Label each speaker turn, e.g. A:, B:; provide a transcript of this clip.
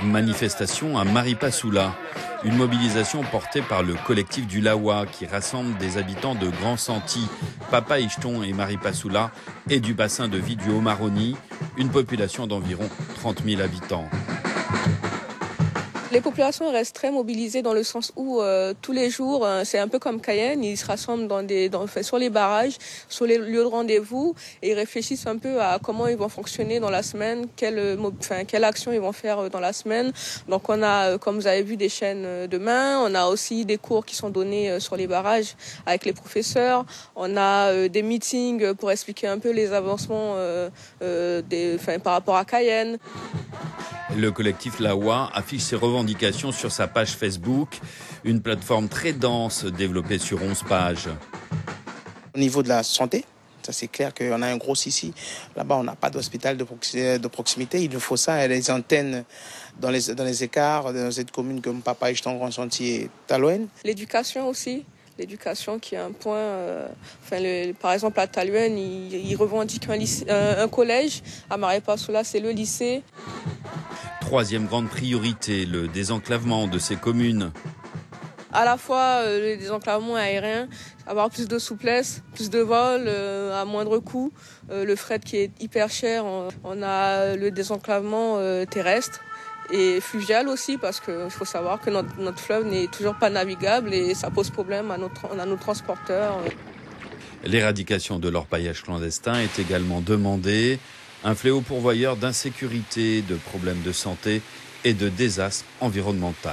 A: Manifestation à Maripasoula. Une mobilisation portée par le collectif du Lawa qui rassemble des habitants de Grand Santi, Papa Ichton et Maripasoula et du bassin de vie du Haut-Maroni, une population d'environ 30 000 habitants.
B: Les populations restent très mobilisées dans le sens où tous les jours, c'est un peu comme Cayenne, ils se rassemblent sur les barrages, sur les lieux de rendez-vous et ils réfléchissent un peu à comment ils vont fonctionner dans la semaine, quelle action ils vont faire dans la semaine. Donc on a, comme vous avez vu, des chaînes de main, on a aussi des cours qui sont donnés sur les barrages avec les professeurs, on a des meetings pour expliquer un peu les avancements par rapport à Cayenne.
A: Le collectif Lawa affiche ses revendications sur sa page Facebook, une plateforme très dense développée sur 11 pages.
C: Au niveau de la santé, ça c'est clair qu'on a un gros souci. Là-bas, on n'a pas d'hôpital de proximité. Il nous faut ça, les antennes dans les écarts, dans cette commune comme Papa Ichton, Grand Santi et Talouenne.
B: L'éducation aussi. L'éducation qui est un point, par exemple à Talouenne, ils revendiquent un collège. À Maripasoula, c'est le lycée.
A: Troisième grande priorité, le désenclavement de ces communes.
B: À la fois le désenclavement aérien, avoir plus de souplesse, plus de vols à moindre coût, le fret qui est hyper cher. On a le désenclavement terrestre et fluvial aussi parce qu'il faut savoir que notre fleuve n'est toujours pas navigable et ça pose problème à nos transporteurs.
A: L'éradication de l'orpaillage clandestin est également demandée. Un fléau pourvoyeur d'insécurité, de problèmes de santé et de désastres environnementaux.